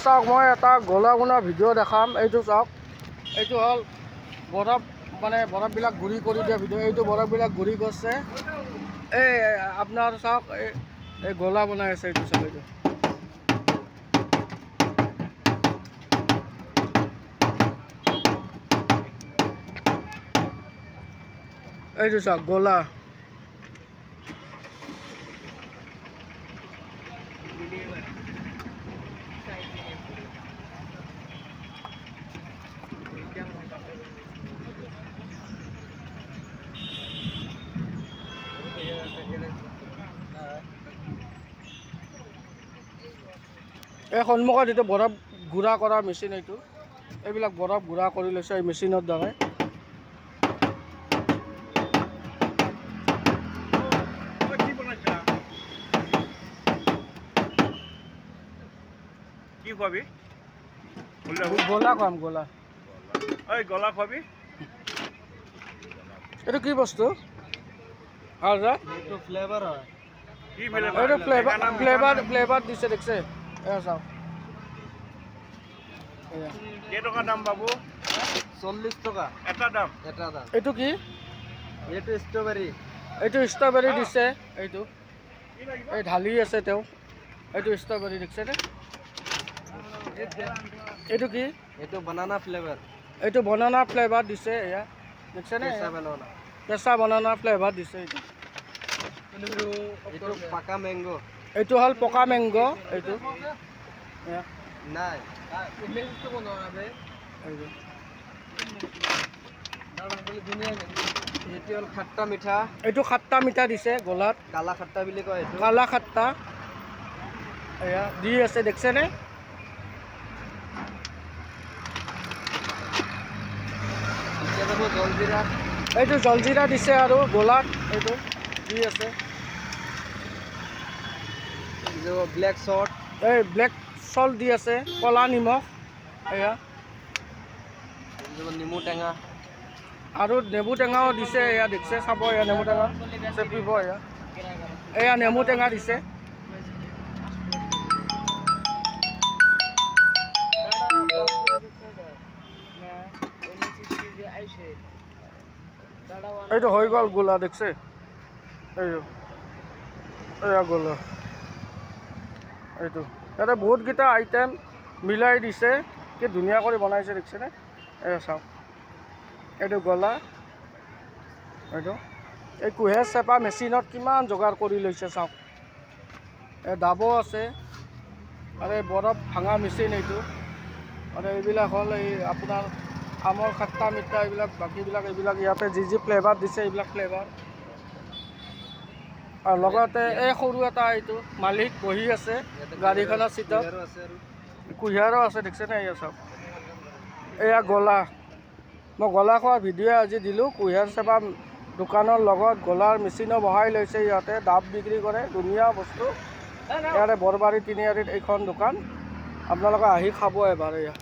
চাওক মই এটা গলা গুণা ভিডিঅ' দেখাম। এইটো চাওক, এইটো হ'ল বৰফ, মানে বৰফবিলাক গুড়ি কৰি দিয়া ভিডিঅ'। এইটো বৰফবিলাক গুড়ি কৰিছে। এই আপোনাৰ চাওক, এই গলা বনাই আছে। এইটো চাওক, এইটো চাওক গলা। এই সন্মুখত এইটো বৰফ গুড়া কৰা মেচিন। এইবিলাক বৰফ গুড়া কৰি লৈছে এই মেচিনৰ দ্বাৰাই। কি খোৱাবি? গলা খুৱাম, গলা। গলা খোৱাবি। এইটো কি বস্তু? এইটো ফ্লেভাৰ হয়। কি ফ্লেভাৰ? এইটো ফ্লেভাৰ দিছে, দেখছে? এয়া চাওক, কেইটকা দাম বাবু? 40 টকা এটা দাম। এটা দাম। এইটো কি? এইটো ষ্ট্ৰবেৰী। এইটো ষ্ট্ৰবেৰী দিছে। এইটো এই ঢালি আছে তেওঁ। এইটো ষ্ট্ৰবেৰী দেখছেনে? এইটো কি? এইটো বানানা ফ্লেভাৰ। এইটো বানানা ফ্লেভাৰ দিছে। এয়া দেখছেনে? কেঁচা বানানা ফ্লেভাৰ দিছে। এইটো পাকা মেংগো। এইটো হ'ল পকা মেংগো। এইটো নাই, এইটো হ'ল খাট্টা মিঠা। এইটো খাট্টা মিঠা দিছে গলাত। কালা খাট্টা বুলি কয় এইটো। কালা খাট্টা এয়া দি আছে, দেখছেনে? জলজিৰা। এইটো জলজিৰা দিছে আৰু গলাত এইটো দি আছে। Black salt. এই ব্লেক চল্ট দি আছে, কলা নিমখ। এয়া নেমু টেঙা আৰু নেমু টেঙাও দিছে। এয়া দেখছে, চাব। এয়া নেমু টেঙা চেপিব। এয়া নেমু টেঙা দিছে। এইটো হৈ গ'ল গোলা, দেখছে? এয়া গোলা। এইটো ইয়াতে বহুতকেইটা আইটেম মিলাই দিছে, কি ধুনীয়া কৰি বনাইছে, দেখছেনে? এয়া চাওক, এইটো গলা। এইটো এই কুঁহেৰ চেপা মেচিনত কিমান যোগাৰ কৰি লৈছে চাওক। এই ডাবো আছে আৰু এই বৰফ ভাঙা মেচিন এইটো। আৰু এইবিলাক হ'ল এই আপোনাৰ আমৰ খাট্টা মিঠা, এইবিলাক বাকীবিলাক এইবিলাক ইয়াতে যি ফ্লেভাৰ দিছে, এইবিলাক ফ্লেভাৰ। আৰু লগতে এই সৰু এটা এইটো মালিক বহি আছে গাড়ীখনৰ চিটত। কুঁহিয়াৰো আছে, দেখছেনে? এয়া চাওক, এয়া গলা। মই গলা খোৱা ভিডিঅ' আজি দিলোঁ। কুঁহিয়াৰ চেপা দোকানৰ লগত গলাৰ মেচিনো বহাই লৈছে ইহঁতে। ডাব বিক্ৰী কৰে, ধুনীয়া বস্তু। ইয়াতে বৰবাৰী তিনিআলিত এইখন দোকান। আপোনালোকে আহি খাব এবাৰ। এয়া